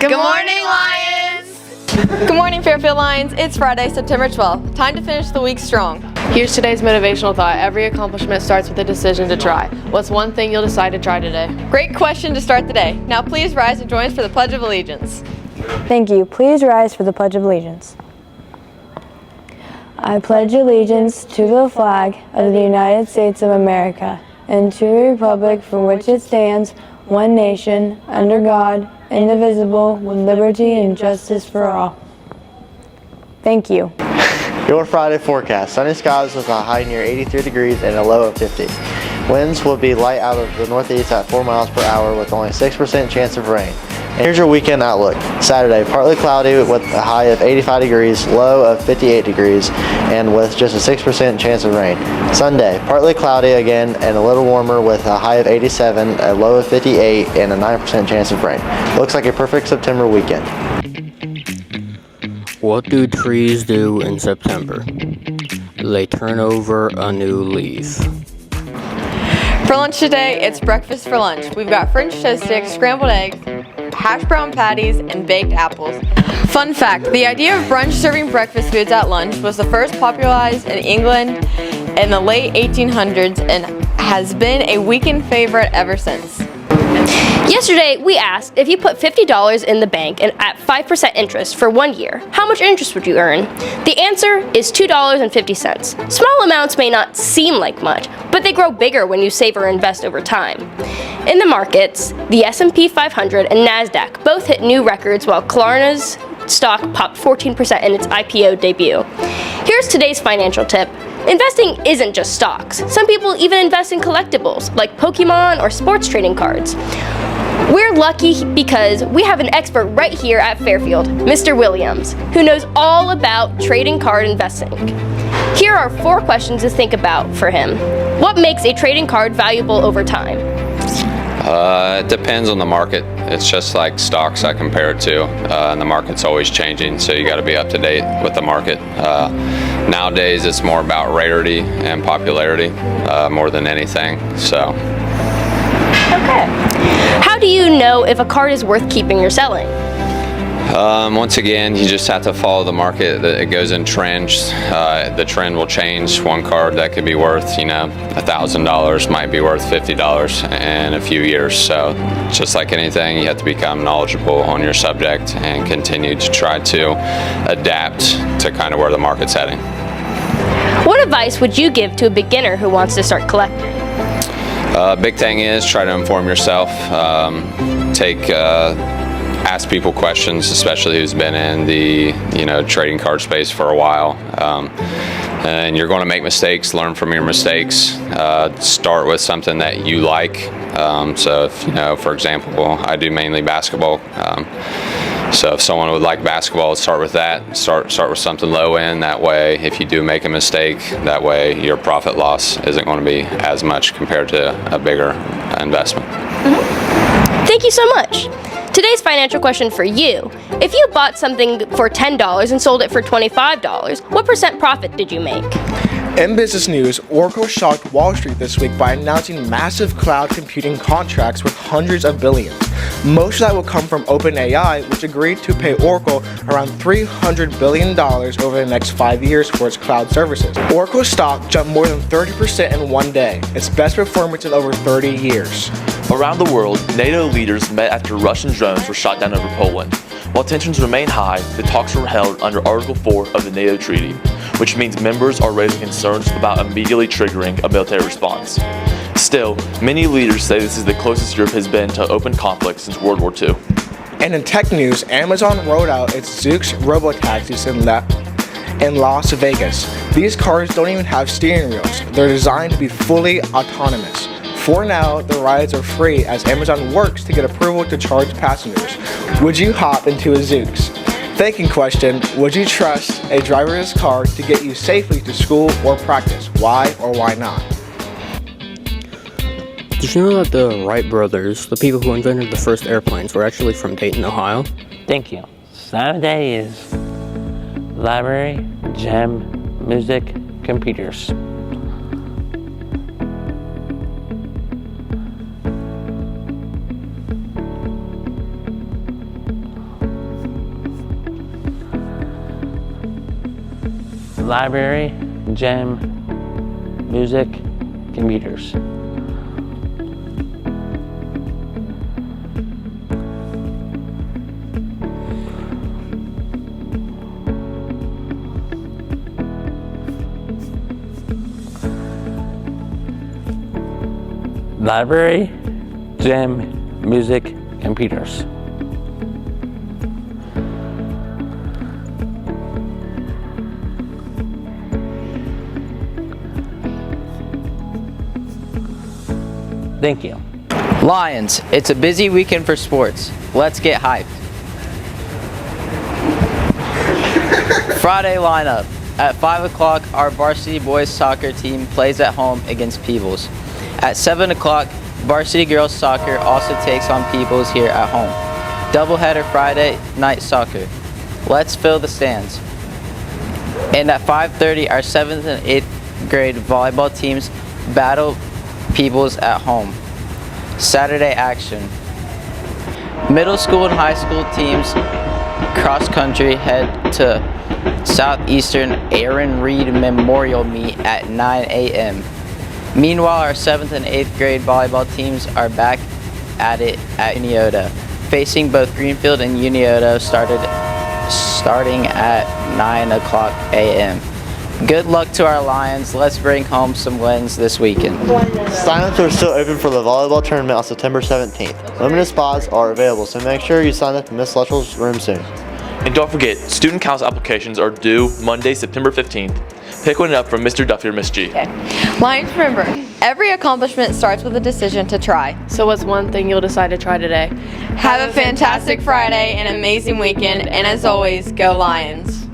Good morning, Lions! Good morning, Fairfield Lions. It's Friday, September 12th. Time to finish the week strong. Here's today's motivational thought. Every accomplishment starts with a decision to try. What's one thing you'll decide to try today? Great question to start the day. Now please rise and join us for the Pledge of Allegiance. Thank you. Please rise for the Pledge of Allegiance. I pledge allegiance to the flag of the United States of America and to the republic for which it stands, one nation, under God, indivisible, with liberty and justice for all. Thank you. Your Friday forecast. Sunny skies with a high near 83 degrees and a low of 50. Winds will be light out of the northeast at 4 miles per hour with only 6% chance of rain. And here's your weekend outlook. Saturday, partly cloudy with a high of 85 degrees, low of 58 degrees, and with just a 6% chance of rain. Sunday, partly cloudy again and a little warmer with a high of 87, a low of 58, and a 9% chance of rain. Looks like a perfect September weekend. What do trees do in September? They turn over a new leaf. For lunch today, it's breakfast for lunch. We've got French toast sticks, scrambled eggs, hash brown patties, and baked apples. Fun fact, the idea of brunch serving breakfast foods at lunch was the first popularized in England in the late 1800s and has been a weekend favorite ever since. Yesterday, we asked if you put $50 in the bank and at 5% interest for 1 year, how much interest would you earn? The answer is $2.50. Small amounts may not seem like much, but they grow bigger when you save or invest over time. In the markets, the S&P 500 and NASDAQ both hit new records while Klarna's stock popped 14% in its IPO debut. Here's today's financial tip. Investing isn't just stocks. Some people even invest in collectibles like Pokemon or sports trading cards. We're lucky because we have an expert right here at Fairfield, Mr. Williams, who knows all about trading card investing. Here are 4 questions to think about for him. What makes a trading card valuable over time? It depends on the market. It's just like stocks I compare it to. And the market's always changing, so you got to be up to date with the market. Nowadays, it's more about rarity and popularity more than anything. So. Okay. How do you know if a card is worth keeping or selling? Once again, you just have to follow the market. It goes in trends. The trend will change. One card that could be worth, $1,000 might be worth $50 in a few years. So just like anything, you have to become knowledgeable on your subject and continue to try to adapt to kind of where the market's heading. What advice would you give to a beginner who wants to start collecting? Big thing is try to inform yourself. Ask people questions, especially who's been in the trading card space for a while. And you're going to make mistakes. Learn from your mistakes. Start with something that you like. So if for example, I do mainly basketball. So if someone would like basketball, start with that. Start with something low end. That way, if you do make a mistake, that way your profit loss isn't going to be as much compared to a bigger investment. Mm-hmm. Thank you so much. Today's financial question for you. If you bought something for $10 and sold it for $25, what % profit did you make? In business news, Oracle shocked Wall Street this week by announcing massive cloud computing contracts worth hundreds of billions. Most of that will come from OpenAI, which agreed to pay Oracle around $300 billion over the next 5 years for its cloud services. Oracle's stock jumped more than 30% in one day, its best performance in over 30 years. Around the world, NATO leaders met after Russian drones were shot down over Poland. While tensions remain high, the talks were held under Article 4 of the NATO treaty, which means members are raising concerns about immediately triggering a military response. Still, many leaders say this is the closest Europe has been to open conflict since World War II. And in tech news, Amazon rolled out its Zoox robotaxis in Las Vegas. These cars don't even have steering wheels. They're designed to be fully autonomous. For now, the rides are free as Amazon works to get approval to charge passengers. Would you hop into a Zoox? Thinking question, would you trust a driverless car to get you safely to school or practice? Why or why not? Did you know that the Wright brothers, the people who invented the first airplanes, were actually from Dayton, Ohio? Thank you. Saturday is library, gym, music, computers. library, gym, music, computers. Library, gym, music, computers. Thank you. Lions, it's a busy weekend for sports. Let's get hyped. Friday lineup. At 5 o'clock, our varsity boys soccer team plays at home against Peebles. At 7 o'clock, varsity girls soccer also takes on Peebles here at home. Doubleheader Friday night soccer. Let's fill the stands. And at 5:30, our 7th and 8th grade volleyball teams battle Peebles at home. Saturday action. Middle school and high school teams cross country head to Southeastern Aaron Reed Memorial Meet at 9 a.m. Meanwhile, our 7th and 8th grade volleyball teams are back at it at Unioto, facing both Greenfield and Unioto starting at 9 o'clock a.m. Good luck to our Lions. Let's bring home some wins this weekend. Sign-ups are still open for the volleyball tournament on September 17th. Limited spots are available, so make sure you sign up in Miss Luttrell's room soon. And don't forget, student council applications are due Monday, September 15th. Pick one up from Mr. Duffy or Miss G. Lions, remember, every accomplishment starts with a decision to try. So what's one thing you'll decide to try today? Have a fantastic Friday and amazing weekend, and as always, go Lions.